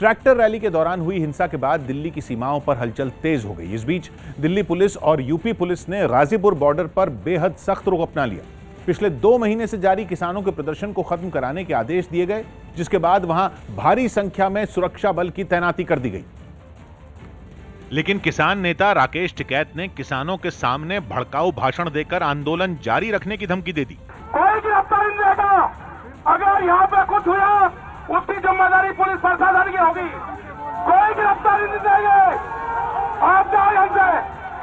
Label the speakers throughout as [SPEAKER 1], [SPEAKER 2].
[SPEAKER 1] Tractor rally के दौरान हुई हिंसा के बाद दिल्ली की सीमाओं पर हलचल तेज हो गई। इस बीच दिल्ली पुलिस और यूपी पुलिस ने गाजीपुर बॉर्डर पर बेहद सख्त रुख अपना लिया। पिछले 2 महीने से जारी किसानों के प्रदर्शन को खत्म कराने के आदेश दिए गए, जिसके बाद वहां भारी संख्या में सुरक्षा बल की तैनाती कर दी गई।
[SPEAKER 2] लेकिन किसान नेता राकेश टिकैत ने किसानों के सामने भड़काऊ भाषण देकर आंदोलन जारी रखने की धमकी दे दी।
[SPEAKER 3] कोई गिरफ्तारी नहीं देगा। अगर यहाँ पे कुछ हुआ उसकी जिम्मेदारी पुलिस प्रशासन की होगी। कोई गिरफ्तारी नहीं देंगे। आप जाओ यहाँ से,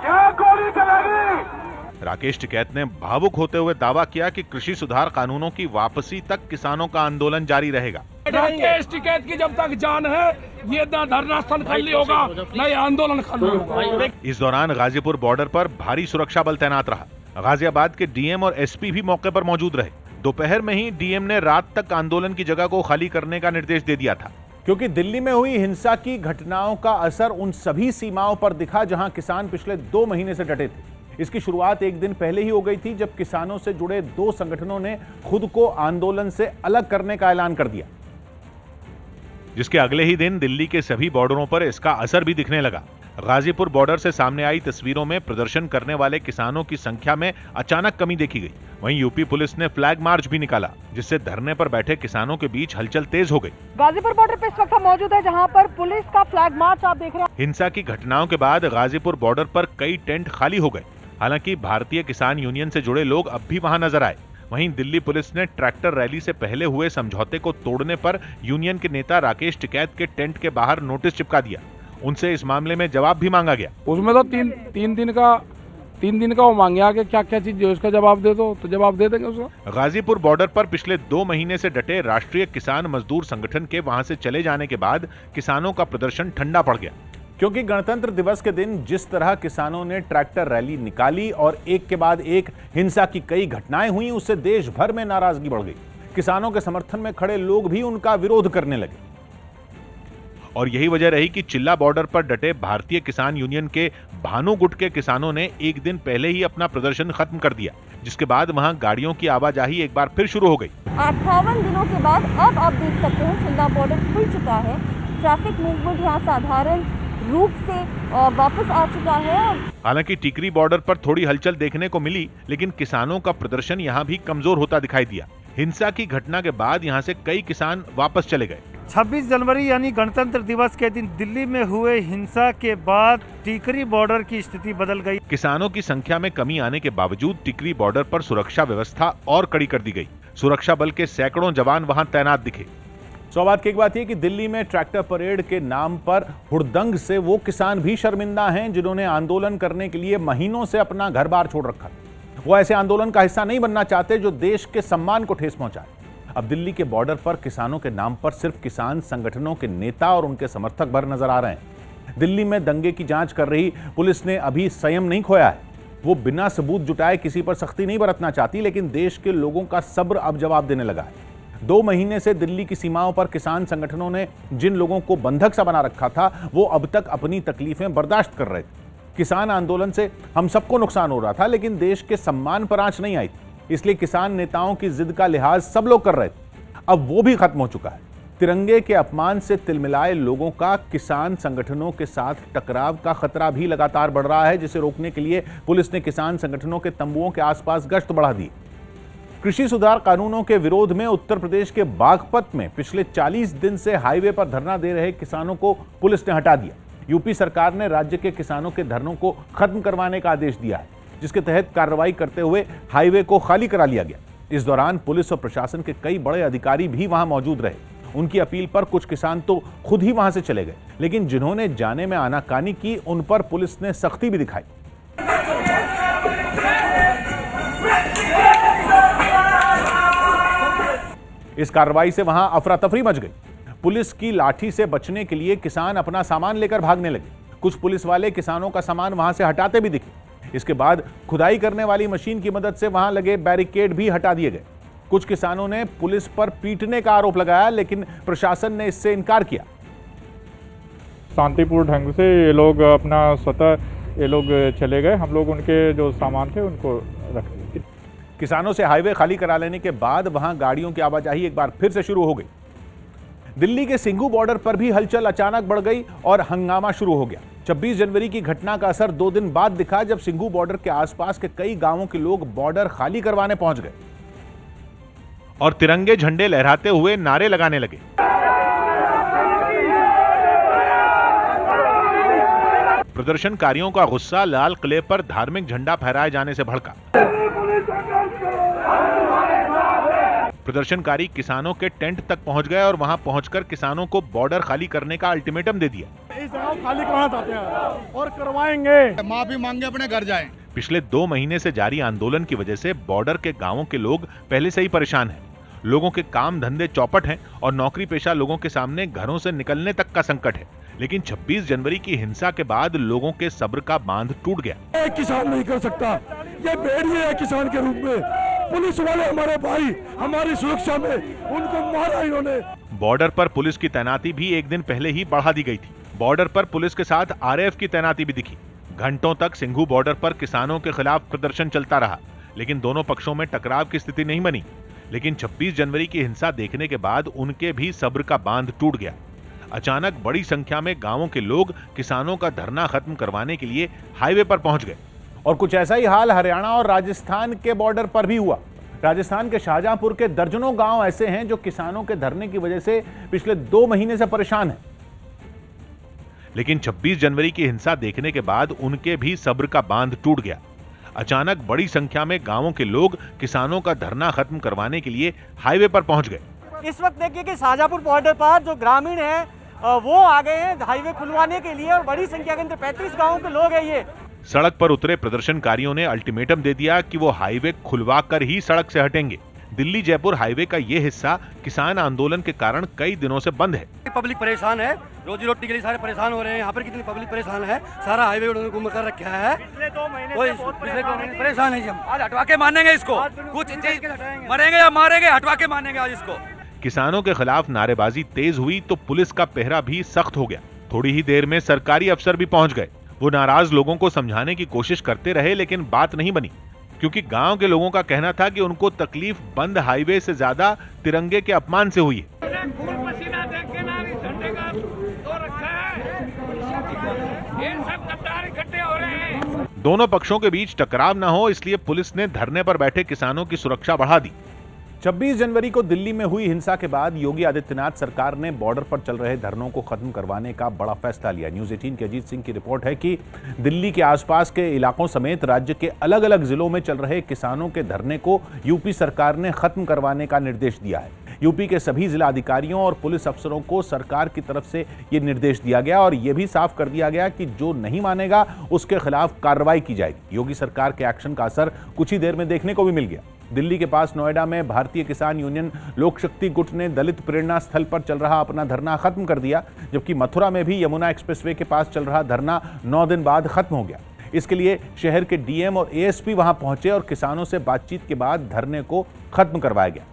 [SPEAKER 3] यहाँ गोली चलेगी।
[SPEAKER 2] राकेश टिकैत ने भावुक होते हुए दावा किया कि कृषि सुधार कानूनों की वापसी तक किसानों का आंदोलन जारी रहेगा।
[SPEAKER 4] राकेश टिकैत की जब तक जान है, ये ना धरना स्थल खाली होगा, न ये आंदोलन खाली होगा।
[SPEAKER 2] इस दौरान गाजीपुर बॉर्डर पर भारी सुरक्षा बल तैनात रहा। गाजियाबाद के डीएम और एसपी भी मौके पर मौजूद रहे। दोपहर में ही डीएम ने रात तक आंदोलन की जगह को खाली करने का निर्देश दे दिया था,
[SPEAKER 1] क्योंकि दिल्ली में हुई हिंसा की घटनाओं का असर उन सभी सीमाओं पर दिखा जहां किसान पिछले 2 महीने से डटे थे। इसकी शुरुआत एक दिन पहले ही हो गई थी, जब किसानों से जुड़े 2 संगठनों ने खुद को आंदोलन से अलग करने का ऐलान कर दिया,
[SPEAKER 2] जिसके अगले ही दिन दिल्ली के सभी बॉर्डरों पर इसका असर भी दिखने लगा। गाजीपुर बॉर्डर से सामने आई तस्वीरों में प्रदर्शन करने वाले किसानों की संख्या में अचानक कमी देखी गई। वहीं यूपी पुलिस ने फ्लैग मार्च भी निकाला, जिससे धरने पर बैठे किसानों के बीच हलचल तेज हो गई।
[SPEAKER 5] गाजीपुर बॉर्डर पे इस वक्त हम मौजूद है, जहां पर पुलिस का फ्लैग मार्च आप देख रहे हैं।
[SPEAKER 2] हिंसा की घटनाओं के बाद गाजीपुर बॉर्डर पर कई टेंट खाली हो गए। हालांकि भारतीय किसान यूनियन से जुड़े लोग अब भी वहां नजर आए। वहीं दिल्ली पुलिस ने ट्रैक्टर रैली से पहले हुए समझौते को तोड़ने पर यूनियन के नेता राकेश टिकैत के टेंट के बाहर नोटिस चिपका दिया। उनसे इस मामले में जवाब भी मांगा गया।
[SPEAKER 4] उसमें तो तीन दिन का वो मांगे आगे क्या क्या चीज, उसका जवाब दे दो तो जवाब दे देंगे उसको।
[SPEAKER 2] गाजीपुर बॉर्डर पर पिछले 2 महीने से डटे राष्ट्रीय किसान मजदूर संगठन के वहां से चले जाने के बाद किसानों का प्रदर्शन ठंडा पड़ गया,
[SPEAKER 1] क्योंकि गणतंत्र दिवस के दिन जिस तरह किसानों ने ट्रैक्टर रैली निकाली और एक के बाद एक हिंसा की कई घटनाएं हुई, उससे देश भर में नाराजगी बढ़ गई। किसानों के समर्थन में खड़े लोग भी उनका विरोध करने लगे।
[SPEAKER 2] और यही वजह रही कि चिल्ला बॉर्डर पर डटे भारतीय किसान यूनियन के भानु गुट के किसानों ने एक दिन पहले ही अपना प्रदर्शन खत्म कर दिया, जिसके बाद वहां गाड़ियों की आवाजाही एक बार फिर शुरू हो गई।
[SPEAKER 6] 58 दिनों के बाद अब आप देख सकते हैं चिल्ला बॉर्डर खुल चुका है। ट्रैफिक मूवमेंट यहाँ साधारण रूप से वापस आ चुका है।
[SPEAKER 2] हालांकि टिकरी बॉर्डर पर थोड़ी हलचल देखने को मिली, लेकिन किसानों का प्रदर्शन यहाँ भी कमजोर होता दिखाई दिया। हिंसा की घटना के बाद यहाँ से कई किसान वापस चले गए।
[SPEAKER 7] 26 जनवरी यानी गणतंत्र दिवस के दिन दिल्ली में हुए हिंसा के बाद टिकरी बॉर्डर की स्थिति बदल गई।
[SPEAKER 2] किसानों की संख्या में कमी आने के बावजूद टिकरी बॉर्डर पर सुरक्षा व्यवस्था और कड़ी कर दी गई। सुरक्षा बल के सैकड़ों जवान वहां तैनात दिखे।
[SPEAKER 1] सौभाग्य की एक बात यह कि दिल्ली में ट्रैक्टर परेड के नाम पर हुड़दंग से वो किसान भी शर्मिंदा हैं जिन्होंने आंदोलन करने के लिए महीनों से अपना घर बार छोड़ रखा। वो ऐसे आंदोलन का हिस्सा नहीं बनना चाहते जो देश के सम्मान को ठेस पहुंचाए। अब दिल्ली के बॉर्डर पर किसानों के नाम पर सिर्फ किसान संगठनों के नेता और उनके समर्थक भर नजर आ रहे हैं। दिल्ली में दंगे की जांच कर रही पुलिस ने अभी संयम नहीं खोया है। वो बिना सबूत जुटाए किसी पर सख्ती नहीं बरतना चाहती, लेकिन देश के लोगों का सब्र अब जवाब देने लगा है। 2 महीने से दिल्ली की सीमाओं पर किसान संगठनों ने जिन लोगों को बंधक सा बना रखा था, वो अब तक अपनी तकलीफें बर्दाश्त कर रहे थे। किसान आंदोलन से हम सबको नुकसान हो रहा था, लेकिन देश के सम्मान पर आंच नहीं आई, इसलिए किसान नेताओं की जिद का लिहाज सब लोग कर रहे थे। अब वो भी खत्म हो चुका है। तिरंगे के अपमान से तिलमिलाए लोगों का किसान संगठनों के साथ टकराव का खतरा भी लगातार बढ़ रहा है, जिसे रोकने के लिए पुलिस ने किसान संगठनों के तंबुओं के आसपास गश्त बढ़ा दी। कृषि सुधार कानूनों के विरोध में उत्तर प्रदेश के बागपत में पिछले 40 दिन से हाईवे पर धरना दे रहे किसानों को पुलिस ने हटा दिया। यूपी सरकार ने राज्य के किसानों के धरनों को खत्म करवाने का आदेश दिया है, जिसके तहत कार्रवाई करते हुए हाईवे को खाली करा लिया गया। इस दौरान पुलिस और प्रशासन के कई बड़े अधिकारी भी वहां मौजूद रहे। उनकी अपील पर कुछ किसान तो खुद ही वहां से चले गए, लेकिन जिन्होंने जाने में आनाकानी की उन पर पुलिस ने सख्ती भी दिखाई। इस कार्रवाई से वहां अफरा तफरी मच गई। पुलिस की लाठी से बचने के लिए किसान अपना सामान लेकर भागने लगे। कुछ पुलिस वाले किसानों का सामान वहां से हटाते भी दिखे। इसके बाद खुदाई करने वाली मशीन की मदद से वहां लगे बैरिकेड भी हटा दिए गए। कुछ किसानों ने पुलिस पर पीटने का आरोप लगाया, लेकिन प्रशासन ने इससे इनकार किया।
[SPEAKER 8] शांतिपूर्ण ढंग से ये लोग अपना स्वतः ये लोग चले गए। हम लोग उनके जो सामान थे उनको रख दिए।
[SPEAKER 1] किसानों से हाईवे खाली करा लेने के बाद वहां गाड़ियों की आवाजाही एक बार फिर से शुरू हो गई। दिल्ली के सिंघू बॉर्डर पर भी हलचल अचानक बढ़ गई और हंगामा शुरू हो गया। 26 जनवरी की घटना का असर 2 दिन बाद दिखा, जब सिंघू बॉर्डर के आसपास के कई गांवों के लोग बॉर्डर खाली करवाने पहुंच गए
[SPEAKER 2] और तिरंगे झंडे लहराते हुए नारे लगाने लगे। प्रदर्शनकारियों का गुस्सा लाल किले पर धार्मिक झंडा फहराए जाने से भड़का। प्रदर्शनकारी किसानों के टेंट तक पहुंच गए और वहां पहुंचकर किसानों को बॉर्डर खाली करने का अल्टीमेटम दे दिया।
[SPEAKER 3] इस जगह खाली करवाना चाहते हैं और करवाएंगे, माफी मांगे अपने घर जाएं।
[SPEAKER 2] पिछले 2 महीने से जारी आंदोलन की वजह से बॉर्डर के गांवों के लोग पहले से ही परेशान हैं। लोगों के काम धंधे चौपट हैं और नौकरी पेशा लोगों के सामने घरों से निकलने तक का संकट है। लेकिन 26 जनवरी की हिंसा के बाद लोगों के सब्र का बांध टूट गया।
[SPEAKER 3] किसान नहीं कर सकता, ये भेड़िए है किसान के रूप में। पुलिस वाले हमारे भाई, हमारी सुरक्षा में उनको मारा इन्होंने।
[SPEAKER 2] बॉर्डर पर पुलिस की तैनाती भी एक दिन पहले ही बढ़ा दी गई थी। बॉर्डर पर पुलिस के साथ आरएएफ की तैनाती भी दिखी। घंटों तक सिंघू बॉर्डर पर किसानों के खिलाफ प्रदर्शन चलता रहा, लेकिन दोनों पक्षों में टकराव की स्थिति नहीं बनी। लेकिन 26 जनवरी की हिंसा देखने के बाद उनके भी सब्र का बांध टूट गया। अचानक बड़ी संख्या में गांवों के लोग किसानों का धरना खत्म करवाने के लिए हाईवे पर पहुंच गए।
[SPEAKER 1] और कुछ ऐसा ही हाल हरियाणा और राजस्थान के बॉर्डर पर भी हुआ। राजस्थान के शाहजहांपुर के दर्जनों गांव ऐसे हैं जो किसानों के धरने की वजह से पिछले 2 महीने से परेशान हैं।
[SPEAKER 2] लेकिन 26 जनवरी की हिंसा देखने के बाद उनके भी सब्र का बांध टूट गया। अचानक बड़ी संख्या में गांवों के लोग किसानों का धरना खत्म करवाने के लिए हाईवे पर पहुंच गए।
[SPEAKER 7] इस वक्त देखिए कि शाहजहांपुर बॉर्डर पर जो ग्रामीण है वो आ गए हैं हाईवे खुलवाने के लिए और बड़ी संख्या के अंदर 35 गाँव के लोग हैं। ये
[SPEAKER 2] सड़क पर उतरे प्रदर्शनकारियों ने अल्टीमेटम दे दिया कि वो हाईवे खुलवा कर ही सड़क से हटेंगे। दिल्ली जयपुर हाईवे का ये हिस्सा किसान आंदोलन के कारण कई दिनों से बंद है।
[SPEAKER 9] पब्लिक परेशान है, रोजी रोटी के लिए सारे परेशान हो रहे हैं। यहाँ पर कितनी पब्लिक परेशान है, सारा हाईवे उन्होंने घूम कर रखा है। पिछले 2 महीने परेशान है। आज हटवा के मानेंगे इसको, कुछ मरेंगे या मारेंगे, हटवा के मानेंगे आज इसको।
[SPEAKER 2] किसानों के खिलाफ नारेबाजी तेज हुई तो पुलिस का पहरा भी सख्त हो गया। थोड़ी ही देर में सरकारी अफसर भी पहुंच गए। वो नाराज लोगों को समझाने की कोशिश करते रहे, लेकिन बात नहीं बनी, क्योंकि गांव के लोगों का कहना था कि उनको तकलीफ बंद हाईवे से ज्यादा तिरंगे के अपमान से हुई है। दोनों पक्षों के बीच टकराव न हो, इसलिए पुलिस ने धरने पर बैठे किसानों की सुरक्षा बढ़ा दी।
[SPEAKER 1] 26 जनवरी को दिल्ली में हुई हिंसा के बाद योगी आदित्यनाथ सरकार ने बॉर्डर पर चल रहे धरनों को खत्म करवाने का बड़ा फैसला लिया। न्यूज़ 18 के अजीत सिंह की रिपोर्ट है कि दिल्ली के आसपास के इलाकों समेत राज्य के अलग अलग जिलों में चल रहे किसानों के धरने को यूपी सरकार ने खत्म करवाने का निर्देश दिया है। यूपी के सभी जिला अधिकारियों और पुलिस अफसरों को सरकार की तरफ से यह निर्देश दिया गया और यह भी साफ कर दिया गया कि जो नहीं मानेगा उसके खिलाफ कार्रवाई की जाएगी। योगी सरकार के एक्शन का असर कुछ ही देर में देखने को भी मिल गया। दिल्ली के पास नोएडा में भारतीय किसान यूनियन लोक शक्ति गुट ने दलित प्रेरणा स्थल पर चल रहा अपना धरना खत्म कर दिया, जबकि मथुरा में भी यमुना एक्सप्रेसवे के पास चल रहा धरना 9 दिन बाद खत्म हो गया। इसके लिए शहर के डीएम और एएसपी वहां पहुंचे और किसानों से बातचीत के बाद धरने को खत्म करवाया गया।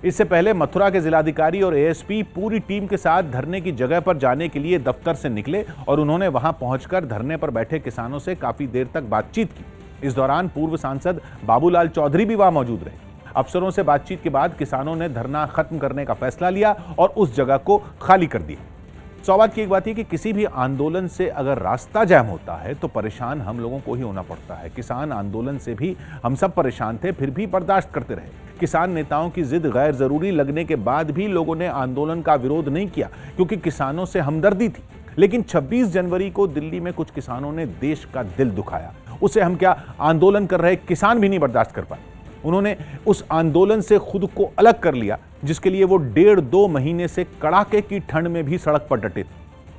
[SPEAKER 1] इससे पहले मथुरा के जिलाधिकारी और एएसपी पूरी टीम के साथ धरने की जगह पर जाने के लिए दफ्तर से निकले और उन्होंने वहां पहुंचकर धरने पर बैठे किसानों से काफी देर तक बातचीत की। इस दौरान पूर्व सांसद बाबूलाल चौधरी भी वहां मौजूद रहे। अफसरों से बातचीत के बाद किसानों ने धरना खत्म करने का फैसला लिया और उस जगह को खाली कर दिया। सौभाग्य की एक बात है कि किसी भी आंदोलन से अगर रास्ता जाम होता है तो परेशान हम लोगों को ही होना पड़ता है। किसान आंदोलन से भी हम सब परेशान थे, फिर भी बर्दाश्त करते रहे। किसान नेताओं की जिद गैर जरूरी लगने के बाद भी लोगों ने आंदोलन का विरोध नहीं किया, क्योंकि किसानों से हमदर्दी थी। लेकिन 26 जनवरी को दिल्ली में कुछ किसानों ने देश का दिल दुखाया। उसे हम क्या आंदोलन कर रहे किसान भी नहीं बर्दाश्त कर पाए। उन्होंने उस आंदोलन से खुद को अलग कर लिया जिसके लिए वो 1.5-2 महीने से कड़ाके की ठंड में भी सड़क पर डटे थे।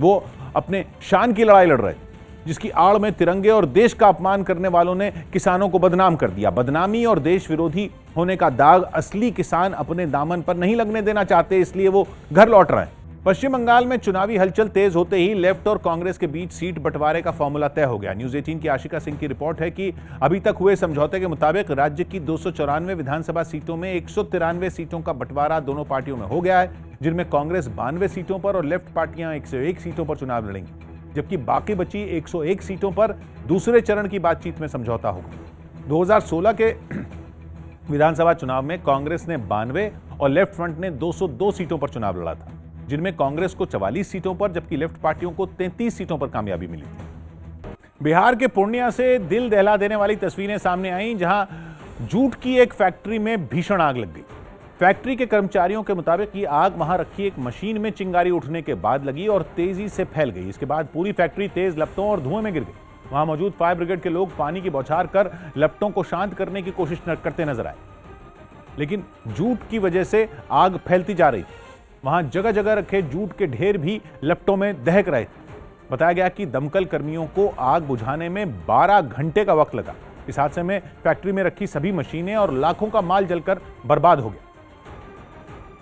[SPEAKER 1] वो अपने शान की लड़ाई लड़ रहे थे, जिसकी आड़ में तिरंगे और देश का अपमान करने वालों ने किसानों को बदनाम कर दिया। बदनामी और देश विरोधी होने का दाग असली किसान अपने दामन पर नहीं लगने देना चाहते, इसलिए वो घर लौट रहे हैं। पश्चिम बंगाल में चुनावी हलचल तेज होते ही लेफ्ट और कांग्रेस के बीच सीट बंटवारे का फॉर्मूला तय हो गया। न्यूज़ 18 की आशिका सिंह की रिपोर्ट है कि अभी तक हुए समझौते के मुताबिक राज्य की 294 विधानसभा सीटों में 193 सीटों का बंटवारा दोनों पार्टियों में हो गया है, जिनमें कांग्रेस 92 सीटों पर और लेफ्ट पार्टियां 101 सीटों पर चुनाव लड़ेंगी, जबकि बाकी बची 101 सीटों पर दूसरे चरण की बातचीत में समझौता होगा। 2016 के विधानसभा चुनाव में कांग्रेस ने 92 और लेफ्ट फ्रंट ने 202 सीटों पर चुनाव लड़ा था। जिनमें कांग्रेस को 44 सीटों पर जबकि लेफ्ट पार्टियों को 33 सीटों पर कामयाबी मिली थी। बिहार के पूर्णिया से दिल दहला देने वाली तस्वीरें सामने आईं, जहां जूट की एक फैक्ट्री में भीषण आग लग गई। फैक्ट्री के कर्मचारियों के मुताबिक ये आग वहां रखी एक मशीन में चिंगारी उठने के बाद लगी और तेजी से फैल गई। इसके बाद पूरी फैक्ट्री तेज लपटों और धुएं में गिर गई। वहां मौजूद फायर ब्रिगेड के लोग पानी की बौछार कर लपटों को शांत करने की कोशिश करते नजर आए, लेकिन जूट की वजह से आग फैलती जा रही थी। वहां जगह जगह रखे जूट के ढेर भी लपटों में दहक रहे थे। बताया गया कि दमकल कर्मियों को आग बुझाने में 12 घंटे का वक्त लगा। इस हादसे में फैक्ट्री में रखी सभी मशीनें और लाखों का माल जलकर बर्बाद हो गया।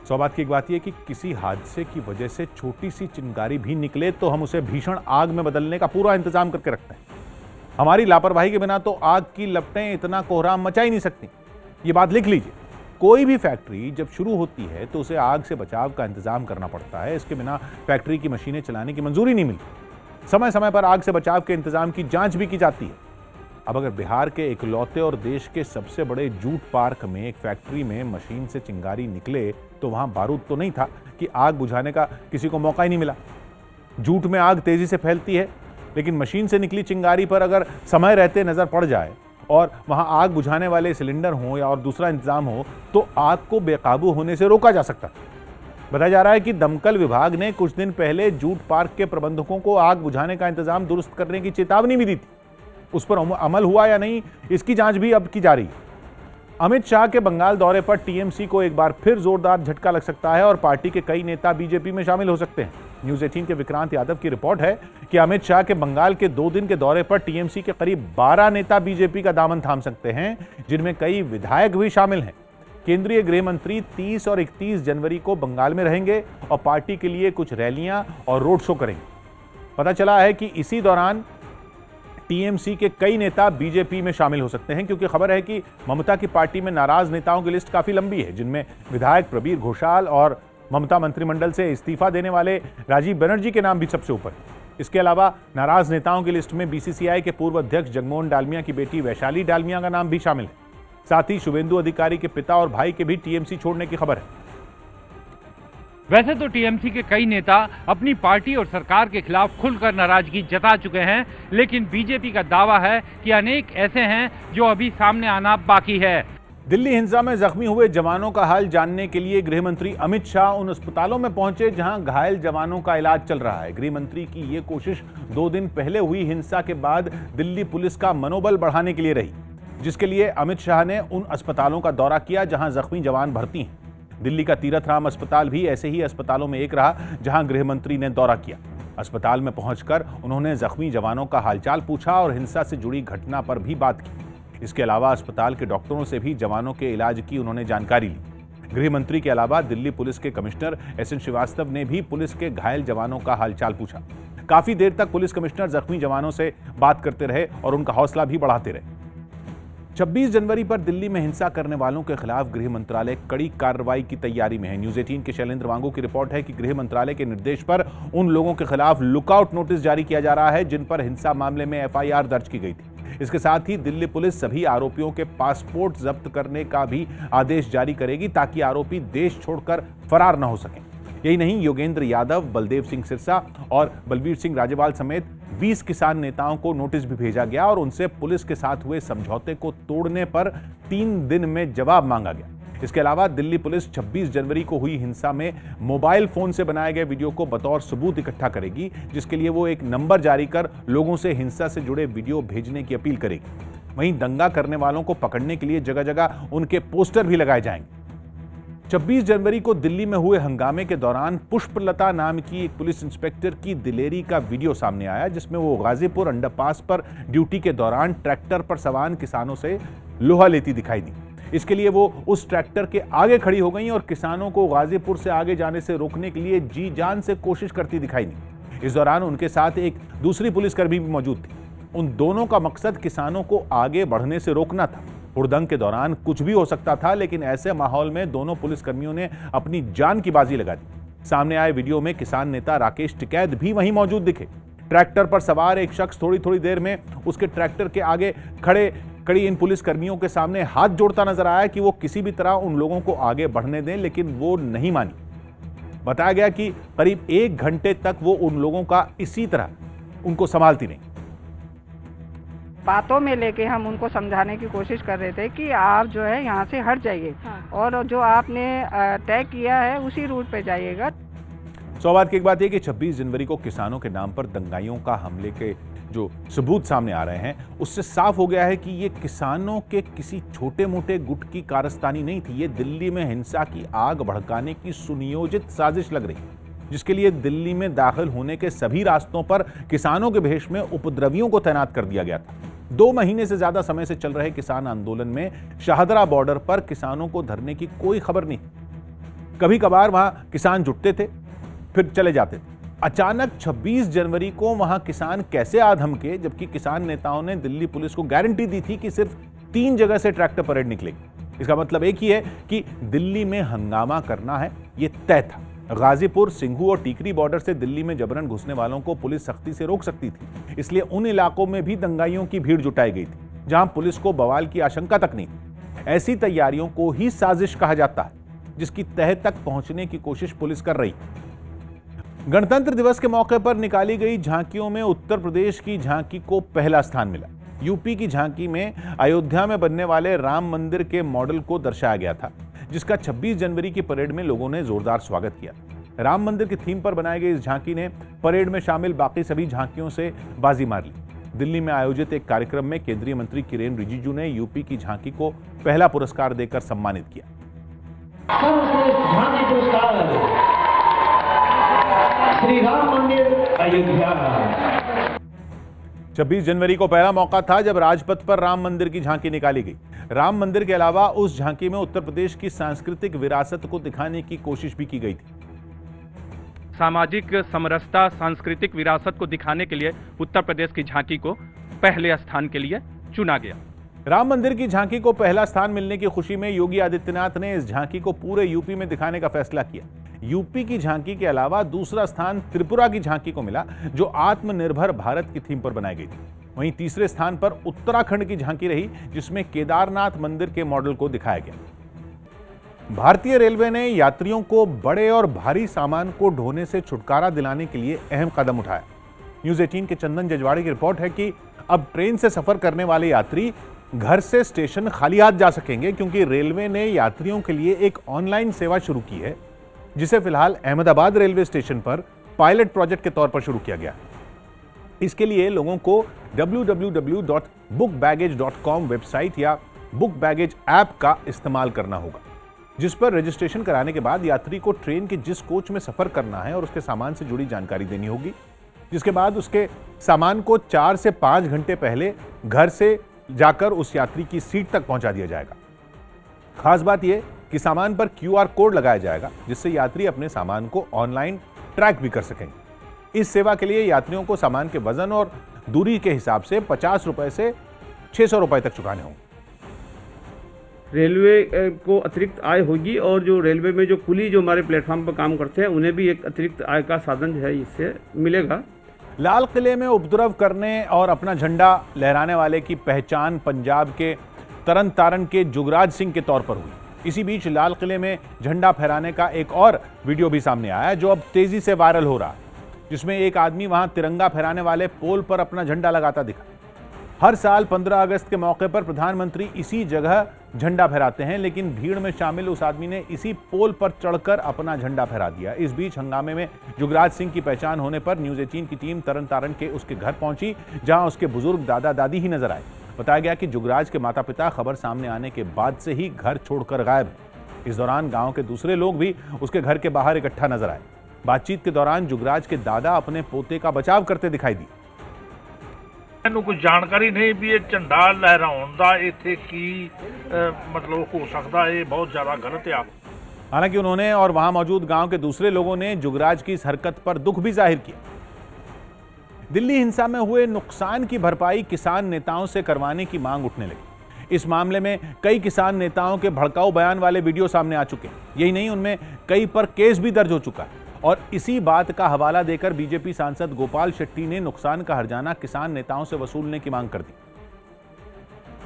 [SPEAKER 1] सौभाग्य की एक बात यह कि किसी हादसे की वजह से छोटी सी चिंगारी भी निकले तो हम उसे भीषण आग में बदलने का पूरा इंतजाम करके रखते हैं। हमारी लापरवाही के बिना तो आग की लपटें इतना कोहराम मचा ही नहीं सकती। ये बात लिख लीजिए, कोई भी फैक्ट्री जब शुरू होती है तो उसे आग से बचाव का इंतजाम करना पड़ता है। इसके बिना फैक्ट्री की मशीनें चलाने की मंजूरी नहीं मिलती। समय समय पर आग से बचाव के इंतजाम की जांच भी की जाती है। अब अगर बिहार के इकलौते और देश के सबसे बड़े जूट पार्क में एक फैक्ट्री में मशीन से चिंगारी निकले तो वहां बारूद तो नहीं था कि आग बुझाने का किसी को मौका ही नहीं मिला। जूट में आग तेजी से फैलती है, लेकिन मशीन से निकली चिंगारी पर अगर समय रहते नजर पड़ जाए और वहां आग बुझाने वाले सिलेंडर हो या और दूसरा इंतजाम हो तो आग को बेकाबू होने से रोका जा सकता। बताया जा रहा है कि दमकल विभाग ने कुछ दिन पहले जूट पार्क के प्रबंधकों को आग बुझाने का इंतजाम दुरुस्त करने की चेतावनी भी दी थी। उस पर अमल हुआ या नहीं, इसकी जांच भी अब की जा रही है। अमित शाह के बंगाल दौरे पर टीएमसी को एक बार फिर जोरदार झटका लग सकता है और पार्टी के कई नेता बीजेपी में शामिल हो सकते हैं। न्यूज़ 18 के विक्रांत यादव की रिपोर्ट है कि अमित शाह के बंगाल के 2 दिन के दौरे पर टीएमसी के करीब 12 नेता बीजेपी का दामन थाम सकते हैं, जिनमें कई विधायक भी शामिल हैं। केंद्रीय गृह मंत्री 30 और 31 जनवरी को बंगाल में रहेंगे और पार्टी के लिए कुछ रैलियां और रोड शो करेंगे। पता चला है कि इसी दौरान टीएमसी के कई नेता बीजेपी में शामिल हो सकते हैं, क्योंकि खबर है कि ममता की पार्टी में नाराज नेताओं की लिस्ट काफी लंबी है, जिनमें विधायक प्रबीर घोषाल और ममता मंत्रिमंडल से इस्तीफा देने वाले राजीव बनर्जी के नाम भी सबसे ऊपर है। इसके अलावा नाराज नेताओं की लिस्ट में बीसीसीआई के पूर्व अध्यक्ष जगमोहन डालमिया की बेटी वैशाली डालमिया का नाम भी शामिल है। साथ ही शुभेंदु अधिकारी के पिता और भाई के भी टीएमसी छोड़ने की खबर है।
[SPEAKER 10] वैसे तो टीएमसी के कई नेता अपनी पार्टी और सरकार के खिलाफ खुलकर नाराजगी जता चुके हैं, लेकिन बीजेपी का दावा है कि अनेक ऐसे हैं जो अभी सामने आना बाकी है।
[SPEAKER 1] दिल्ली हिंसा में जख्मी हुए जवानों का हाल जानने के लिए गृह मंत्री अमित शाह उन अस्पतालों में पहुंचे जहां घायल जवानों का इलाज चल रहा है। गृह मंत्री की ये कोशिश 2 दिन पहले हुई हिंसा के बाद दिल्ली पुलिस का मनोबल बढ़ाने के लिए रही, जिसके लिए अमित शाह ने उन अस्पतालों का दौरा किया जहां जख्मी जवान भर्ती हैं। दिल्ली का तीरथ राम अस्पताल भी ऐसे ही अस्पतालों में एक रहा जहां गृह मंत्री ने दौरा किया। अस्पताल में पहुंचकर उन्होंने जख्मी जवानों का हालचाल पूछा और हिंसा से जुड़ी घटना पर भी बात की। इसके अलावा अस्पताल के डॉक्टरों से भी जवानों के इलाज की उन्होंने जानकारी ली। गृह मंत्री के अलावा दिल्ली पुलिस के कमिश्नर एसएन श्रीवास्तव ने भी पुलिस के घायल जवानों का हालचाल पूछा। काफी देर तक पुलिस कमिश्नर जख्मी जवानों से बात करते रहे और उनका हौसला भी बढ़ाते रहे। 26 जनवरी पर दिल्ली में हिंसा करने वालों के खिलाफ गृह मंत्रालय कड़ी कार्रवाई की तैयारी में है। न्यूज़ 18 के शैलेंद्र वांगू की रिपोर्ट है कि गृह मंत्रालय के निर्देश पर उन लोगों के खिलाफ लुकआउट नोटिस जारी किया जा रहा है जिन पर हिंसा मामले में एफआईआर दर्ज की गई थी। इसके साथ ही दिल्ली पुलिस सभी आरोपियों के पासपोर्ट जब्त करने का भी आदेश जारी करेगी ताकि आरोपी देश छोड़कर फरार न हो सकें। यही नहीं, योगेंद्र यादव, बलदेव सिंह सिरसा और बलवीर सिंह राजेवाल समेत 20 किसान नेताओं को नोटिस भी भेजा गया और उनसे पुलिस के साथ हुए समझौते को तोड़ने पर 3 दिन में जवाब मांगा गया। इसके अलावा दिल्ली पुलिस 26 जनवरी को हुई हिंसा में मोबाइल फोन से बनाए गए वीडियो को बतौर सबूत इकट्ठा करेगी, जिसके लिए वो एक नंबर जारी कर लोगों से हिंसा से जुड़े वीडियो भेजने की अपील करेगी। वहीं दंगा करने वालों को पकड़ने के लिए जगह जगह उनके पोस्टर भी लगाए जाएंगे। 26 जनवरी को दिल्ली में हुए हंगामे के दौरान पुष्पलता नाम की एक पुलिस इंस्पेक्टर की दिलेरी का वीडियो सामने आया, जिसमें वो गाजीपुर अंडरपास पर ड्यूटी के दौरान ट्रैक्टर पर सवार किसानों से लोहा लेती दिखाई दी। इसके लिए वो उस ट्रैक्टर के आगे खड़ी हो गई और किसानों को गाजीपुर से आगे जाने से रोकने के लिए जी जान से कोशिश करती दिखाई दी। इस दौरान उनके साथ एक दूसरी पुलिसकर्मी भी मौजूद थी। उन दोनों का मकसद किसानों को आगे बढ़ने से रोकना था। हुड़दंग के दौरान कुछ भी हो सकता था, लेकिन ऐसे माहौल में दोनों पुलिसकर्मियों ने अपनी जान की बाजी लगा दी। सामने आए वीडियो में किसान नेता राकेश टिकैत भी वहीं मौजूद दिखे। ट्रैक्टर पर सवार एक शख्स थोड़ी देर में उसके ट्रैक्टर के आगे खड़ी इन पुलिसकर्मियों के सामने हाथ जोड़ता नजर आया कि वो किसी भी तरह उन लोगों को आगे बढ़ने दें, लेकिन वो नहीं मानी। बताया गया कि करीब 1 घंटे तक वो उन लोगों का इसी तरह उनको संभालती नहीं।
[SPEAKER 5] बातों में लेके हम उनको समझाने की कोशिश कर रहे थे कि आप जो है यहाँ से हट जाइए और जो आपने तय किया है उसी रूट पे जाइएगा।
[SPEAKER 1] सौभाग्य की एक बात यह कि 26 जनवरी को किसानों के नाम पर दंगाइयों का हमले के जो सबूत सामने आ रहे हैं, उससे साफ हो गया है कि ये किसानों के किसी छोटे मोटे गुट की कारस्तानी नहीं थी। ये दिल्ली में हिंसा की आग भड़काने की सुनियोजित साजिश लग रही, जिसके लिए दिल्ली में दाखिल होने के सभी रास्तों पर किसानों के भेष में उपद्रवियों को तैनात कर दिया गया था। 2 महीने से ज्यादा समय से चल रहे किसान आंदोलन में शाहदरा बॉर्डर पर किसानों को धरने की कोई खबर नहीं। कभी कभार वहां किसान जुटते थे, फिर चले जाते थे। अचानक 26 जनवरी को वहां किसान कैसे आ धमके, जबकि किसान नेताओं ने दिल्ली पुलिस को गारंटी दी थी कि सिर्फ 3 जगह से ट्रैक्टर परेड निकलेगी। इसका मतलब एक ही है कि दिल्ली में हंगामा करना है, यह तय था। गाजीपुर, सिंघू और टीकरी बॉर्डर से दिल्ली में जबरन घुसने वालों को पुलिस सख्ती से रोक सकती थी, इसलिए उन इलाकों में भी दंगाइयों की भीड़ जुटाई गई थी जहां पुलिस को बवाल की आशंका तक नहीं थी। ऐसी तैयारियों को ही साजिश कहा जाता है, जिसकी तह तक पहुंचने की कोशिश पुलिस कर रही। गणतंत्र दिवस के मौके पर निकाली गई झांकियों में उत्तर प्रदेश की झांकी को पहला स्थान मिला। यूपी की झांकी में अयोध्या में बनने वाले राम मंदिर के मॉडल को दर्शाया गया था, जिसका 26 जनवरी की परेड में लोगों ने जोरदार स्वागत किया। राम मंदिर की थीम पर बनाई गई इस झांकी ने परेड में शामिल बाकी सभी झांकियों से बाजी मार ली। दिल्ली में आयोजित एक कार्यक्रम में केंद्रीय मंत्री किरेन रिजिजू ने यूपी की झांकी को पहला पुरस्कार देकर सम्मानित किया। श्री राम मंदिर अयोध्या। 26 जनवरी को पहला मौका था जब राजपथ पर राम मंदिर की झांकी निकाली गई। राम मंदिर के अलावा उस झांकी में उत्तर प्रदेश की सांस्कृतिक विरासत को दिखाने की कोशिश भी की गई थी।
[SPEAKER 11] सामाजिक समरसता, सांस्कृतिक विरासत को दिखाने के लिए उत्तर प्रदेश की झांकी को पहले स्थान के लिए चुना गया।
[SPEAKER 1] राम मंदिर की झांकी को पहला स्थान मिलने की खुशी में योगी आदित्यनाथ ने इस झांकी को पूरे यूपी में दिखाने का फैसला किया। यूपी की झांकी के अलावा दूसरा स्थान त्रिपुरा की झांकी को मिला, जो आत्मनिर्भर भारत की थीम पर बनाई गई थी। वहीं तीसरे स्थान पर उत्तराखंड की झांकी रही, जिसमें केदारनाथ मंदिर के मॉडल को दिखाया गया। भारतीय रेलवे ने यात्रियों को बड़े और भारी सामान को ढोने से छुटकारा दिलाने के लिए अहम कदम उठाया। न्यूज़ 18 के चंदन जजवाड़ी की रिपोर्ट है कि अब ट्रेन से सफर करने वाले यात्री घर से स्टेशन खाली हाथ जा सकेंगे, क्योंकि रेलवे ने यात्रियों के लिए एक ऑनलाइन सेवा शुरू की है, जिसे फिलहाल अहमदाबाद रेलवे स्टेशन पर पायलट प्रोजेक्ट के तौर पर शुरू किया गया। इसके लिए लोगों को www.bookbaggage.com वेबसाइट या बुक बैगेज ऐप का इस्तेमाल करना होगा, जिस पर रजिस्ट्रेशन कराने के बाद यात्री को ट्रेन के जिस कोच में सफर करना है और उसके सामान से जुड़ी जानकारी देनी होगी, जिसके बाद उसके सामान को 4 से 5 घंटे पहले घर से जाकर उस यात्री की सीट तक पहुंचा दिया जाएगा। खास बात यह कि सामान पर QR कोड लगाया जाएगा, जिससे यात्री अपने सामान को ऑनलाइन ट्रैक भी कर सकेंगे। इस सेवा के लिए यात्रियों को सामान के वजन और दूरी के हिसाब से 50 रुपए से 600 रुपए तक चुकाने होंगे।
[SPEAKER 12] रेलवे को अतिरिक्त आय होगी और जो रेलवे में जो कुली जो हमारे प्लेटफॉर्म पर काम करते हैं उन्हें भी एक अतिरिक्त आय का साधन जो है इससे मिलेगा।
[SPEAKER 1] लाल किले में उपद्रव करने और अपना झंडा लहराने वाले की पहचान पंजाब के तरन तारण के जुगराज सिंह के तौर पर हुई। इसी बीच लाल किले में झंडा फहराने का एक और वीडियो भी सामने आया, जो अब तेजी से वायरल हो रहा है, जिसमें एक आदमी वहां तिरंगा फहराने वाले पोल पर अपना झंडा लगाता दिखा। हर साल 15 अगस्त के मौके पर प्रधानमंत्री इसी जगह झंडा फहराते हैं, लेकिन भीड़ में शामिल उस आदमी ने इसी पोल पर चढ़कर अपना झंडा फहरा दिया। इस बीच हंगामे में जुगराज सिंह की पहचान होने पर न्यूज़ 18 की टीम तरन तारण के उसके घर पहुंची, जहां उसके बुजुर्ग दादा दादी ही नजर आए। बताया गया कि जुगराज के माता पिता खबर सामने आने के बाद से ही घर छोड़कर गायब हैं। इस दौरान गांव के दूसरे लोग भी उसके घर के बाहर इकट्ठा नजर आए। बातचीत के दौरान जुगराज के दादा अपने पोते का बचाव करते दिखाई दिए।
[SPEAKER 13] ਮੈਨੂੰ कुछ जानकारी नहीं भी झंडा लहराउण दा इत्थे की मतलब हो सकता है, बहुत ज्यादा गलत है।
[SPEAKER 1] हालांकि उन्होंने और वहां मौजूद गांव के दूसरे लोगों ने जुगराज की इस हरकत पर दुख भी जाहिर किया। दिल्ली हिंसा में हुए नुकसान की भरपाई किसान नेताओं से करवाने की मांग उठने लगी। इस मामले में कई किसान नेताओं के भड़काऊ बयान वाले वीडियो सामने आ चुके हैं। यही नहीं, उनमें कई पर केस भी दर्ज हो चुका है। और इसी बात का हवाला देकर बीजेपी सांसद गोपाल शेट्टी ने नुकसान का हर्जाना किसान नेताओं से वसूलने की मांग कर दी।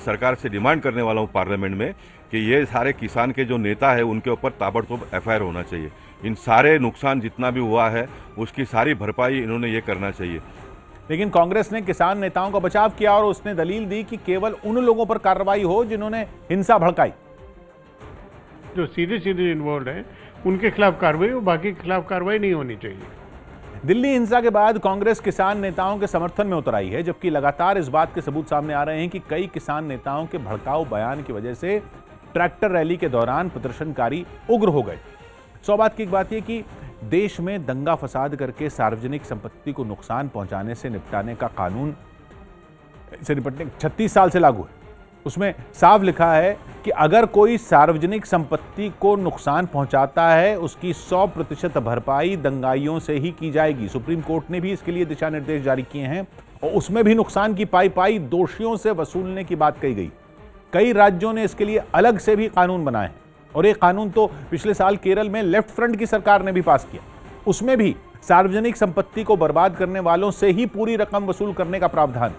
[SPEAKER 14] सरकार से डिमांड करने वाला हूँ पार्लियामेंट में कि ये सारे किसान के जो नेता है उनके ऊपर ताबड़तोड़ एफआईआर होना चाहिए। इन सारे नुकसान जितना भी हुआ है उसकी सारी भरपाई इन्होंने ये करना चाहिए।
[SPEAKER 1] लेकिन कांग्रेस ने किसान नेताओं का बचाव किया और उसने दलील दी कि केवल उन लोगों पर कार्रवाई हो जिन्होंने हिंसा भड़काई।
[SPEAKER 15] जो सीधे इन्वॉल्व हैं उनके खिलाफ कार्रवाई हो, बाकी के खिलाफ कार्रवाई नहीं होनी चाहिए।
[SPEAKER 1] दिल्ली हिंसा के बाद कांग्रेस किसान नेताओं के समर्थन में उतर आई है, जबकि लगातार इस बात के सबूत सामने आ रहे हैं कि कई किसान नेताओं के भड़काऊ बयान की वजह से ट्रैक्टर रैली के दौरान प्रदर्शनकारी उग्र हो गए। सौ बात की एक बात यह कि देश में दंगा फसाद करके सार्वजनिक संपत्ति को नुकसान पहुंचाने से निपटाने का कानून से निपटने 36 साल से लागू है। उसमें साफ लिखा है कि अगर कोई सार्वजनिक संपत्ति को नुकसान पहुंचाता है उसकी 100% भरपाई दंगाइयों से ही की जाएगी। सुप्रीम कोर्ट ने भी इसके लिए दिशा निर्देश जारी किए हैं और उसमें भी नुकसान की पाई दोषियों से वसूलने की बात कही गई। कई राज्यों ने इसके लिए अलग से भी कानून बनाए हैं और एक कानून तो पिछले साल केरल में लेफ्ट फ्रंट की सरकार ने भी पास किया। उसमें भी सार्वजनिक संपत्ति को बर्बाद करने वालों से ही पूरी रकम वसूल करने का प्रावधान।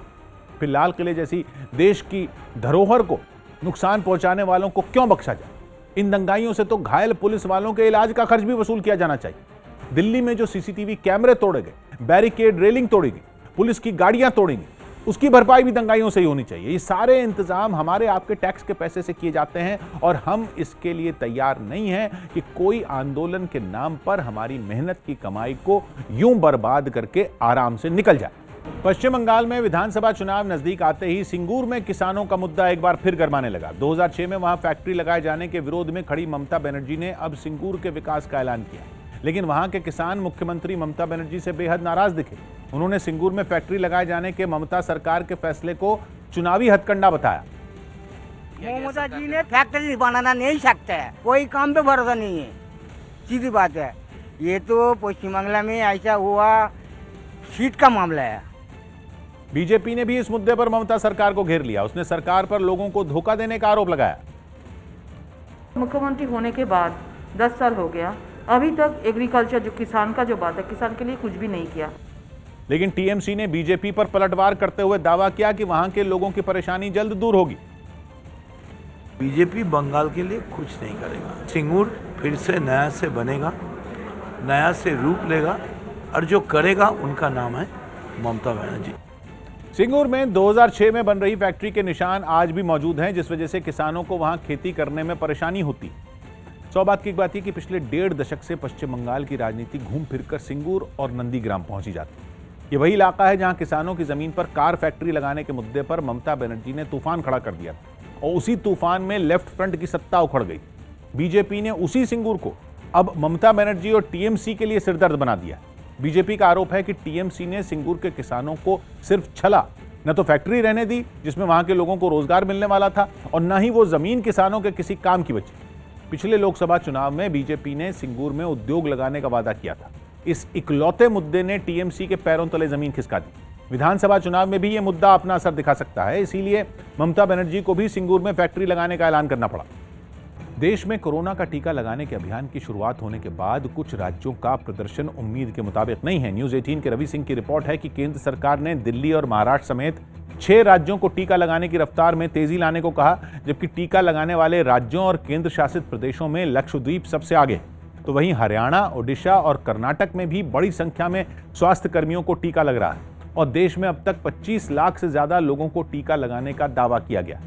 [SPEAKER 1] फिर लाल किले जैसी देश की धरोहर को नुकसान पहुंचाने वालों को क्यों बख्शा जाए? इन दंगाइयों से तो घायल पुलिस वालों के इलाज का खर्च भी वसूल किया जाना चाहिए। दिल्ली में जो सीसीटीवी कैमरे तोड़े गए, बैरिकेड रेलिंग तोड़ी गई, पुलिस की गाड़ियां तोड़ी गई, उसकी भरपाई भी दंगाइयों से ही होनी चाहिए। ये सारे इंतजाम हमारे आपके टैक्स के पैसे से किए जाते हैं और हम इसके लिए तैयार नहीं हैं कि कोई आंदोलन के नाम पर हमारी मेहनत की कमाई को यूं बर्बाद करके आराम से निकल जाए। पश्चिम बंगाल में विधानसभा चुनाव नजदीक आते ही सिंगूर में किसानों का मुद्दा एक बार फिर गरमाने लगा। 2006 में वहां फैक्ट्री लगाए जाने के विरोध में खड़ी ममता बनर्जी ने अब सिंगूर के विकास का ऐलान किया, लेकिन वहां के किसान मुख्यमंत्री ममता बनर्जी से बेहद नाराज दिखे। उन्होंने सिंगूर में फैक्ट्री लगाए जाने के ममता सरकार के फैसले को चुनावी हथकंडा बताया।
[SPEAKER 16] ममता जी ने फैक्ट्री बनाना नहीं सकता है, कोई काम पे भरोसा नहीं है, सीधी बात है। ये तो पश्चिम बंगाल में ऐसा हुआ सीट का मामला है।
[SPEAKER 1] बीजेपी ने भी इस मुद्दे पर ममता सरकार को घेर लिया। उसने सरकार पर लोगों को धोखा देने का आरोप लगाया।
[SPEAKER 17] मुख्यमंत्री होने के बाद 10 साल हो गया, अभी तक एग्रीकल्चर जो किसान का जो बात है, किसान के लिए कुछ भी नहीं किया।
[SPEAKER 1] लेकिन टीएमसी ने बीजेपी पर पलटवार करते हुए दावा किया कि वहां के लोगों की परेशानी जल्द दूर होगी।
[SPEAKER 18] बीजेपी बंगाल के लिए कुछ नहीं करेगा। सिंगूर फिर से नया से बनेगा, नया से रूप लेगा और जो करेगा उनका नाम है ममता बनर्जी।
[SPEAKER 1] सिंगूर में 2006 में बन रही फैक्ट्री के निशान आज भी मौजूद हैं, जिस वजह से किसानों को वहां खेती करने में परेशानी होती। सौ बात की एक बात है कि पिछले 1.5 दशक से पश्चिम बंगाल की राजनीति घूम फिरकर सिंगूर और नंदीग्राम पहुंची जाती। ये वही इलाका है जहां किसानों की जमीन पर कार फैक्ट्री लगाने के मुद्दे पर ममता बनर्जी ने तूफान खड़ा कर दिया और उसी तूफान में लेफ्ट फ्रंट की सत्ता उखड़ गई। बीजेपी ने उसी सिंगूर को अब ममता बनर्जी और टीएमसी के लिए सिरदर्द बना दिया। बीजेपी का आरोप है कि टीएमसी ने सिंगूर के किसानों को सिर्फ छला, न तो फैक्ट्री रहने दी जिसमें वहां के लोगों को रोजगार मिलने वाला था और न ही वो जमीन किसानों के किसी काम की बची। पिछले लोकसभा चुनाव में बीजेपी ने सिंगूर में उद्योग लगाने का वादा किया था। इस इकलौते मुद्दे ने टीएमसी के पैरों तले जमीन खिसका दी। विधानसभा चुनाव में भी ये मुद्दा अपना असर दिखा सकता है, इसीलिए ममता बनर्जी को भी सिंगूर में फैक्ट्री लगाने का ऐलान करना पड़ा। देश में कोरोना का टीका लगाने के अभियान की शुरुआत होने के बाद कुछ राज्यों का प्रदर्शन उम्मीद के मुताबिक नहीं है। न्यूज़ 18 के रवि सिंह की रिपोर्ट है कि केंद्र सरकार ने दिल्ली और महाराष्ट्र समेत 6 राज्यों को टीका लगाने की रफ्तार में तेजी लाने को कहा, जबकि टीका लगाने वाले राज्यों और केंद्र शासित प्रदेशों में लक्षद्वीप सबसे आगे। तो वहीं हरियाणा, ओडिशा और कर्नाटक में भी बड़ी संख्या में स्वास्थ्य कर्मियों को टीका लग रहा है और देश में अब तक 25 लाख से ज्यादा लोगों को टीका लगाने का दावा किया गया।